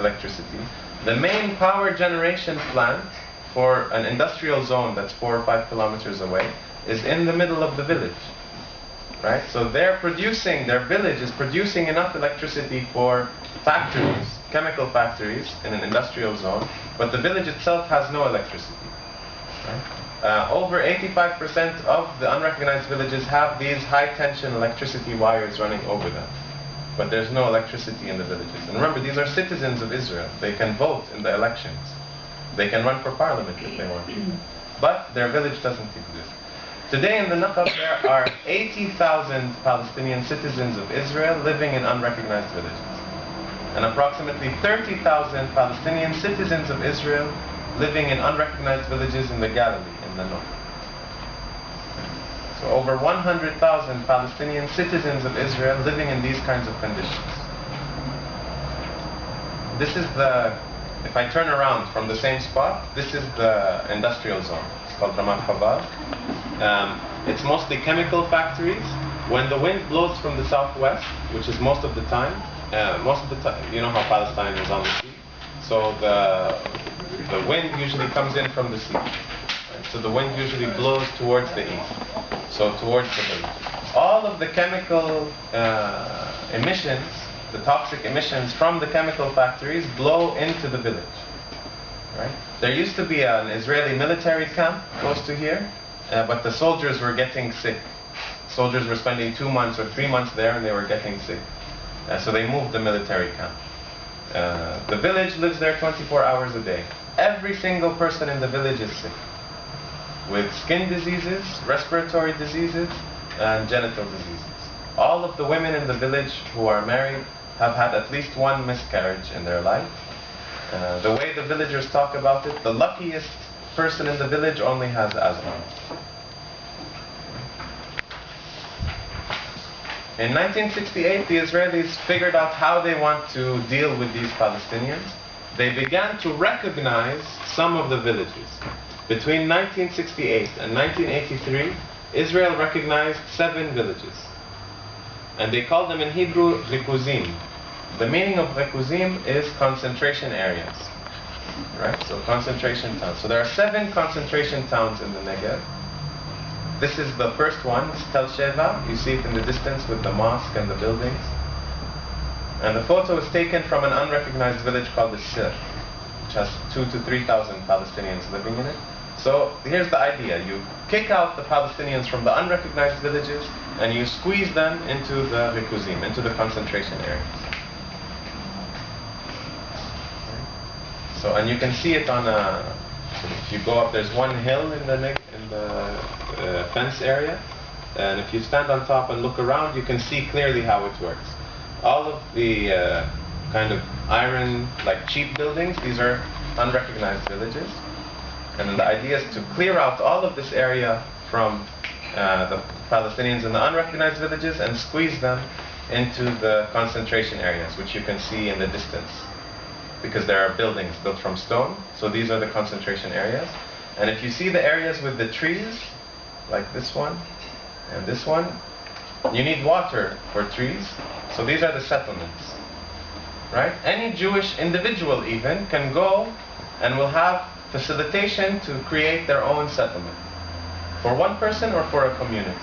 electricity. The main power generation plant for an industrial zone that's 4 or 5 kilometers away is in the middle of the village. Right? So their village is producing enough electricity for factories, chemical factories in an industrial zone, but the village itself has no electricity. Right? Over 85% of the unrecognized villages have these high-tension electricity wires running over them. But there's no electricity in the villages. And remember, these are citizens of Israel. They can vote in the elections. They can run for parliament if they want to. But their village doesn't exist. Today in the Naqab there are 80,000 Palestinian citizens of Israel living in unrecognized villages. And approximately 30,000 Palestinian citizens of Israel living in unrecognized villages in the Galilee, in the north. So over 100,000 Palestinian citizens of Israel living in these kinds of conditions. This is if I turn around from the same spot, this is the industrial zone. It's called Ramat Khabar. It's mostly chemical factories. When the wind blows from the southwest, which is most of the time, you know how Palestine is on the sea. So the wind usually comes in from the sea. Right? So the wind usually blows towards the east, so towards the village. All of the chemical emissions, the toxic emissions from the chemical factories blow into the village. Right? There used to be an Israeli military camp close to here, but the soldiers were getting sick. Soldiers were spending 2 months or 3 months there and they were getting sick. So they moved the military camp. The village lives there 24 hours a day. Every single person in the village is sick with skin diseases, respiratory diseases, and genital diseases. All of the women in the village who are married have had at least one miscarriage in their life. The way the villagers talk about it, the luckiest person in the village only has asthma. In 1968, the Israelis figured out how they want to deal with these Palestinians. They began to recognize some of the villages. Between 1968 and 1983, Israel recognized 7 villages. And they called them in Hebrew Rikuzim. The meaning of Rikuzim is concentration areas. Right? So concentration towns. So there are 7 concentration towns in the Negev. This is the first one, it's Tel Sheva. You see it in the distance with the mosque and the buildings. And the photo is taken from an unrecognized village called the Shir, which has 2,000 to 3,000 Palestinians living in it. So here's the idea. You kick out the Palestinians from the unrecognized villages and you squeeze them into the Rikuzim, into the concentration areas. So, and you can see it on if you go up, there's one hill in the fence area, and if you stand on top and look around, you can see clearly how it works. All of the kind of iron, like cheap buildings, these are unrecognized villages, and then the idea is to clear out all of this area from the Palestinians in the unrecognized villages and squeeze them into the concentration areas, which you can see in the distance, because there are buildings built from stone. So these are the concentration areas. And if you see the areas with the trees, like this one and this one, you need water for trees. So these are the settlements. Right? Any Jewish individual even can go and will have facilitation to create their own settlement. For one person or for a community.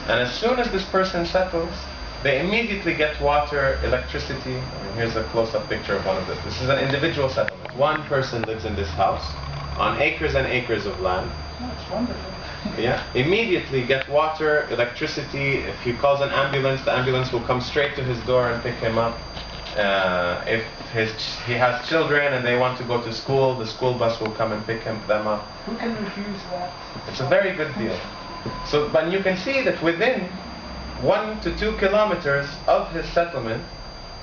And as soon as this person settles, they immediately get water, electricity. I mean, here's a close-up picture of one of this. This is an individual settlement. One person lives in this house on acres and acres of land. Oh, it's wonderful. Yeah, immediately get water, electricity. If he calls an ambulance, the ambulance will come straight to his door and pick him up. If he has children and they want to go to school, the school bus will come and pick them up. Who can refuse that? It's a very good deal. So, but you can see that within 1 to 2 kilometers of his settlement,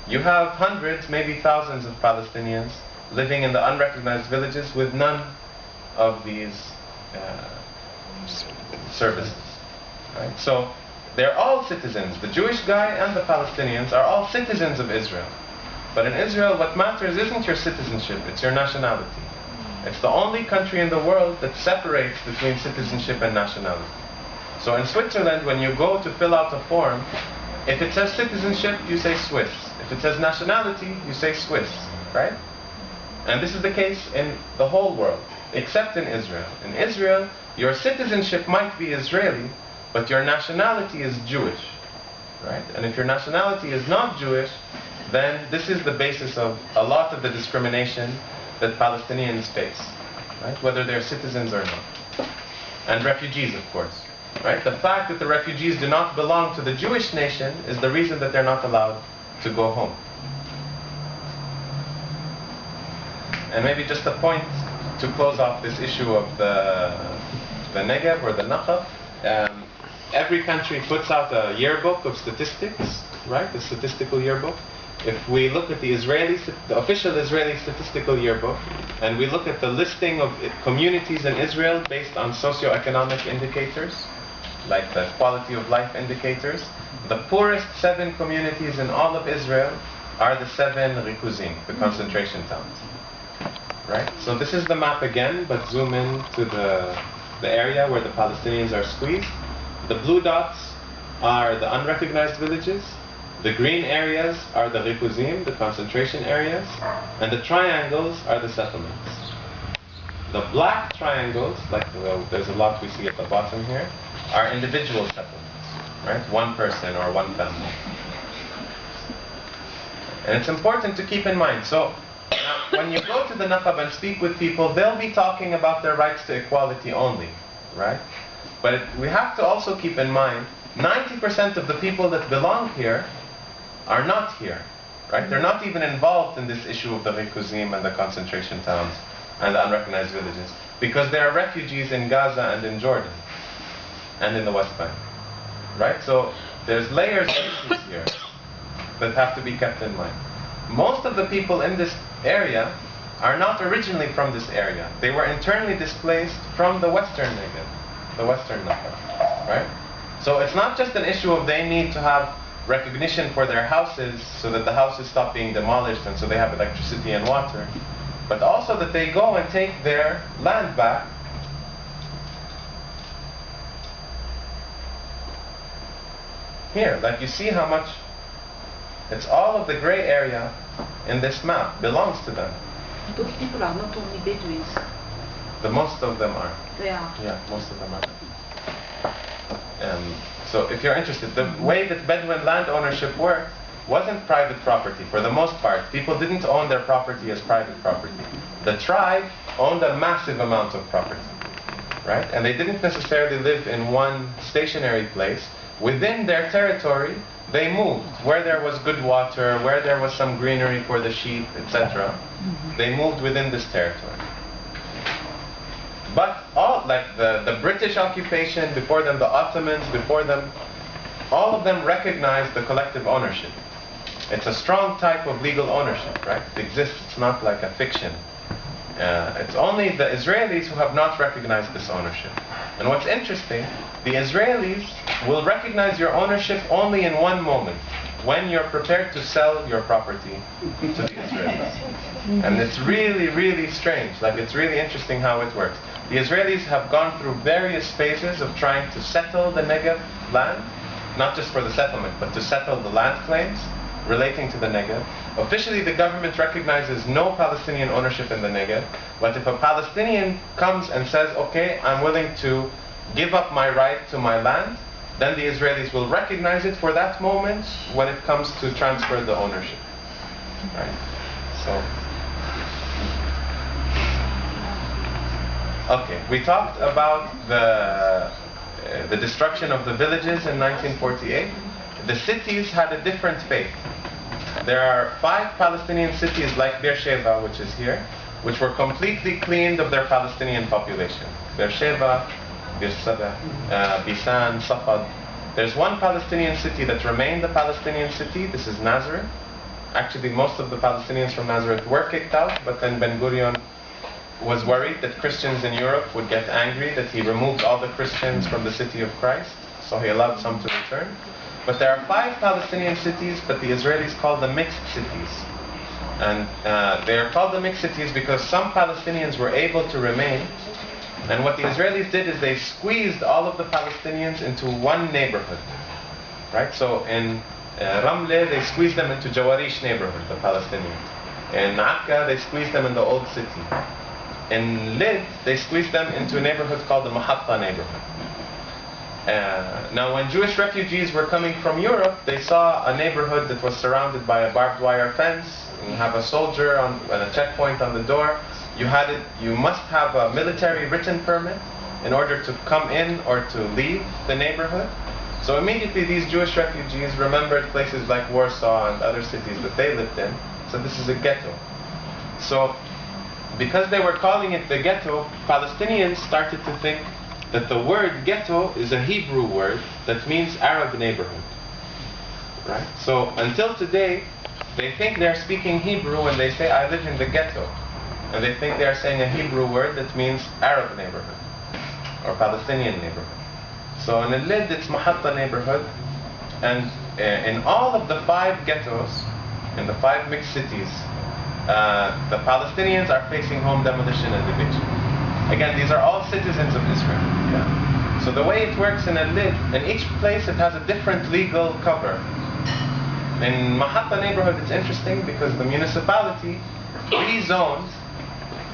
you have hundreds, maybe thousands of Palestinians living in the unrecognized villages with none of these services. Right? So they're all citizens. The Jewish guy and the Palestinians are all citizens of Israel. But in Israel, what matters isn't your citizenship, it's your nationality. It's the only country in the world that separates between citizenship and nationality. So in Switzerland, when you go to fill out a form, if it says citizenship, you say Swiss. If it says nationality, you say Swiss, right? And this is the case in the whole world, except in Israel. In Israel, your citizenship might be Israeli, but your nationality is Jewish, right? And if your nationality is not Jewish, then this is the basis of a lot of the discrimination that Palestinians face, right? Whether they're citizens or not. And refugees, of course, right? The fact that the refugees do not belong to the Jewish nation is the reason that they're not allowed to go home. And maybe just a point to close off this issue of the Negev or the Naqab. Every country puts out a yearbook of statistics, right? The statistical yearbook. If we look at the official Israeli statistical yearbook, and we look at the listing of communities in Israel based on socioeconomic indicators, like the quality of life indicators, the poorest 7 communities in all of Israel are the 7 rikuzim, the concentration towns. Right? So this is the map again, but zoom in to the area where the Palestinians are squeezed. The blue dots are the unrecognized villages. The green areas are the rikuzim, the concentration areas. And the triangles are the settlements. The black triangles, like there's a lot we see at the bottom here, are individual settlements, right? One person or one family. And it's important to keep in mind. So now, when you go to the Naqab and speak with people, they'll be talking about their rights to equality only, right? But we have to also keep in mind, 90% of the people that belong here are not here, right? They're not even involved in this issue of the rikuzim and the concentration towns and the unrecognized villages, because they are refugees in Gaza and in Jordan and in the West Bank, right? So there's layers of issues here that have to be kept in mind. Most of the people in this area are not originally from this area. They were internally displaced from the Western Negev, the Western Naqab, right? So it's not just an issue of they need to have recognition for their houses so that the houses stop being demolished and so they have electricity and water, but also that they go and take their land back. Here, like you see how much, it's all of the gray area in this map belongs to them. Those people are not only Bedouins. The most of them are. They are. Yeah, most of them are. So if you're interested, the way that Bedouin land ownership worked wasn't private property for the most part. People didn't own their property as private property. The tribe owned a massive amount of property, right? And they didn't necessarily live in one stationary place. Within their territory, they moved. Where there was good water, where there was some greenery for the sheep, etc., they moved within this territory. But all, like the British occupation, before them the Ottomans, before them, all of them recognized the collective ownership. It's a strong type of legal ownership, right? It exists, it's not like a fiction. It's only the Israelis who have not recognized this ownership. And what's interesting, the Israelis will recognize your ownership only in one moment, when you're prepared to sell your property to the Israelis. And it's really, really strange. Like, it's really interesting how it works. The Israelis have gone through various phases of trying to settle the Negev land, not just for the settlement, but to settle the land claims relating to the Negev. Officially, the government recognizes no Palestinian ownership in the Negev, but if a Palestinian comes and says, okay, I'm willing to give up my right to my land, then the Israelis will recognize it for that moment when it comes to transfer the ownership. Right? So, okay, we talked about the destruction of the villages in 1948. The cities had a different fate. There are 5 Palestinian cities like Beersheba, which is here, which were completely cleaned of their Palestinian population. Beersheba, Birsaba, Bisan, Safad. There's one Palestinian city that remained a Palestinian city. This is Nazareth. Actually, most of the Palestinians from Nazareth were kicked out, but then Ben Gurion was worried that Christians in Europe would get angry that he removed all the Christians from the city of Christ, so he allowed some to return. But there are 5 Palestinian cities that the Israelis call the mixed cities. And they are called the mixed cities because some Palestinians were able to remain. And what the Israelis did is they squeezed all of the Palestinians into one neighborhood. Right? So in Ramle, they squeezed them into Jawarish neighborhood, the Palestinians. In Akka, they squeezed them in the old city. In Lid, they squeezed them into a neighborhood called the Mahatta neighborhood. Now, when Jewish refugees were coming from Europe, they saw a neighborhood that was surrounded by a barbed wire fence. You have a soldier and a checkpoint on the door. You must have a military written permit in order to come in or to leave the neighborhood. So immediately these Jewish refugees remembered places like Warsaw and other cities that they lived in. So this is a ghetto. So because they were calling it the ghetto, Palestinians started to think that the word ghetto is a Hebrew word that means Arab neighborhood. Right? So until today, they think they're speaking Hebrew when they say, I live in the ghetto. And they think they are saying a Hebrew word that means Arab neighborhood or Palestinian neighborhood. So in Al-Lid, it's Mahatta neighborhood. And in all of the 5 ghettos, in the 5 mixed cities, the Palestinians are facing home demolition and eviction. Again, these are all citizens of Israel. Yeah. So the way it works in Al-Lid, in each place it has a different legal cover. In Mahatta neighborhood, it's interesting because the municipality rezoned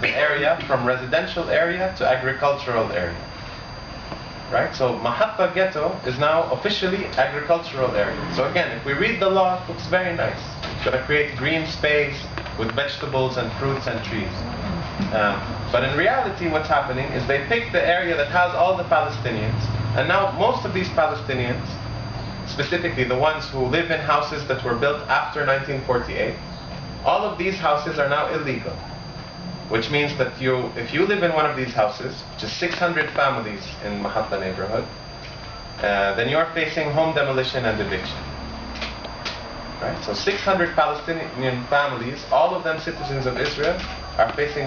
the area from residential area to agricultural area. Right? So Mahatta ghetto is now officially agricultural area. So again, if we read the law, it looks very nice. It's going to create green space with vegetables and fruits and trees. But in reality, what's happening is they pick the area that has all the Palestinians, and now most of these Palestinians, specifically the ones who live in houses that were built after 1948, all of these houses are now illegal. Which means that if you live in one of these houses, which is 600 families in Mahatta neighborhood, then you're facing home demolition and eviction. Right? So 600 Palestinian families, all of them citizens of Israel, are facing